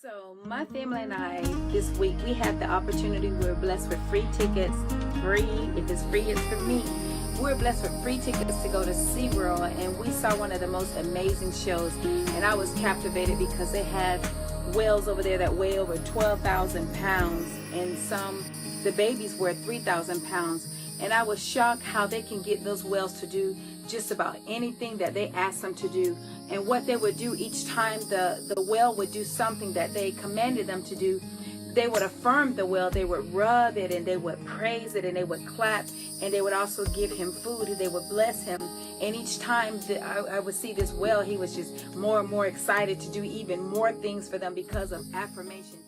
So my family and I, this week, we had the opportunity, we were blessed with free tickets, if it's free, it's for me. We were blessed with free tickets to go to SeaWorld, and we saw one of the most amazing shows, and I was captivated because they had whales over there that weigh over 12,000 pounds, and the babies were 3,000 pounds, and I was shocked how they can get those whales to do just about anything that they asked them to do. And what they would do each time the whale would do something that they commanded them to do, they would affirm the whale, they would rub it, and they would praise it, and they would clap, and they would also give him food, and they would bless him. And each time that I would see this whale, he was just more and more excited to do even more things for them because of affirmation.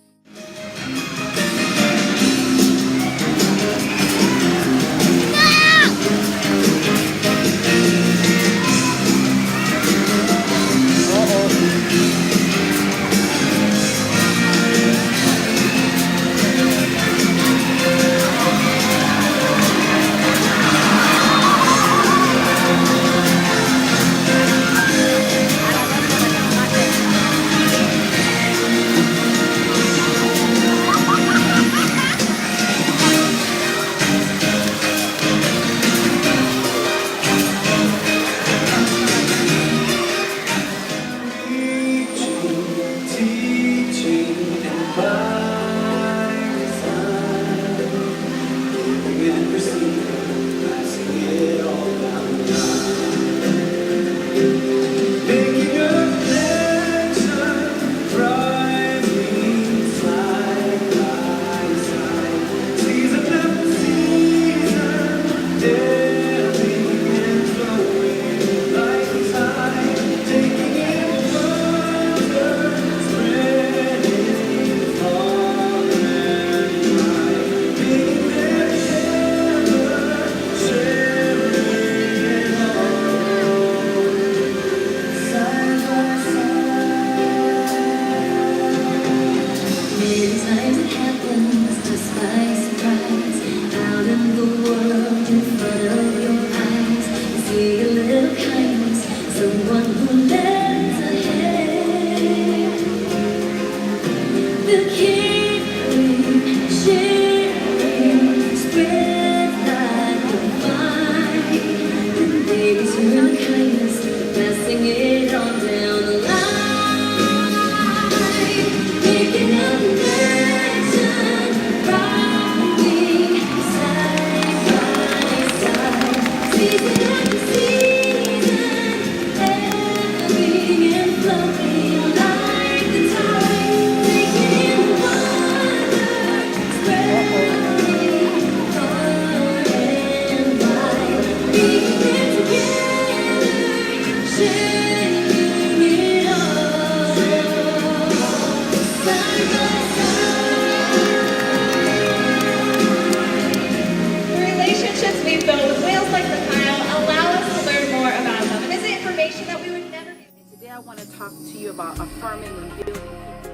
I want to talk to you about affirming and building people.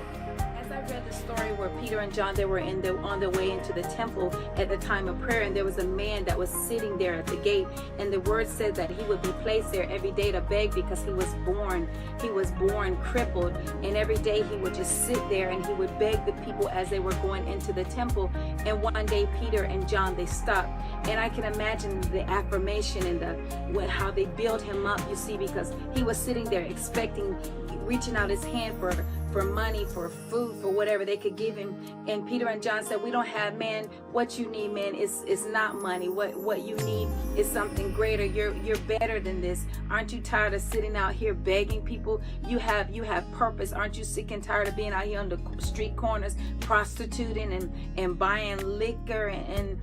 As I read the story where Peter and John, they were on their way into the temple at the time of prayer, and there was a man that was sitting there at the gate, and the word said that he would be placed there every day to beg because he was born crippled, and every day he would just sit there and he would beg the people as they were going into the temple. And one day Peter and John, they stopped, and I can imagine the affirmation and how they built him up, you see, because he was sitting there expecting, reaching out his hand for money, for food, for whatever they could give him. And Peter and John said, we don't have, man, what you need, man, is not money. What you need is something greater. You're better than this. Aren't you tired of sitting out here begging people? You have purpose. Aren't you sick and tired of being out here on the street corners prostituting and buying liquor and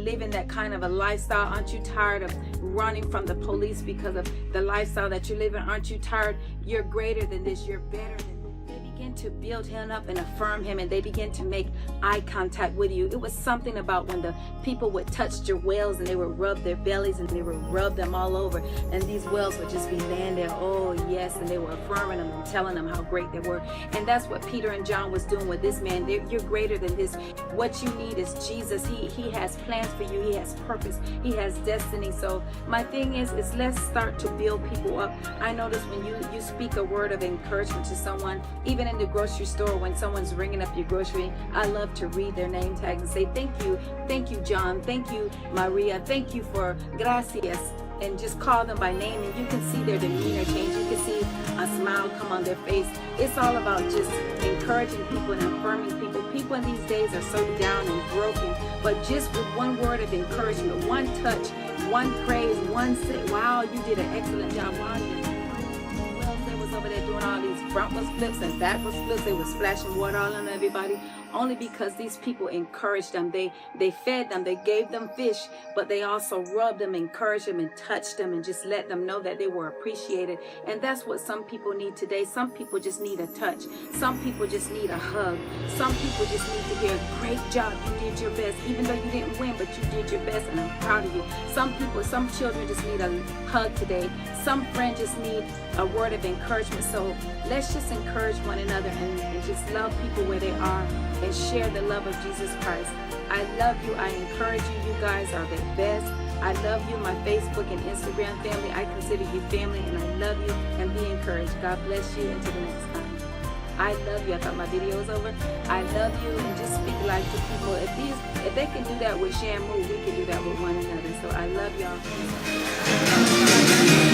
living that kind of a lifestyle? Aren't you tired of running from the police because of the lifestyle that you live in? Aren't you tired? You're greater than this. You're better than this. They begin to build him up and affirm him, and they begin to make eye contact with you. It was something about when the people would touch your whales and they would rub their bellies and they would rub them all over, and these whales would just be laying there, oh yes, and they were affirming them and telling them how great they were. And that's what Peter and John was doing with this man. You're greater than this. What you need is Jesus. He has plans for you. He has purpose. He has destiny. So my thing is let's start to build people up. I notice when you speak a word of encouragement to someone, even in the grocery store, when someone's ringing up your grocery, I love to read their name tag and say, thank you, John, thank you, Maria, thank you for gracias, and just call them by name, and you can see their demeanor change. You can see a smile come on their face. It's all about just encouraging people and affirming people. People in these days are so down and broken, but just with one word of encouragement, one touch, one praise, one say, wow, you did an excellent job. Wow, who else they was over there doing all these frontless flips and backward flips? They was splashing water all on everybody. Only because these people encouraged them. They fed them, they gave them fish, but they also rubbed them, encouraged them, and touched them, and just let them know that they were appreciated. And that's what some people need today. Some people just need a touch. Some people just need a hug. Some people just need to hear, great job, you did your best, even though you didn't win, but you did your best, and I'm proud of you. Some children just need a hug today. Some friends just need a word of encouragement. So let's just encourage one another and just love people where they are, and share the love of Jesus Christ. I love you. I encourage you. You guys are the best. I love you, my Facebook and Instagram family. I consider you family, and I love you, and be encouraged. God bless you. Until the next time. I love you. I thought my video was over. I love you, and just speak life to people. If they can do that with Shamu, we can do that with one another. So I love y'all.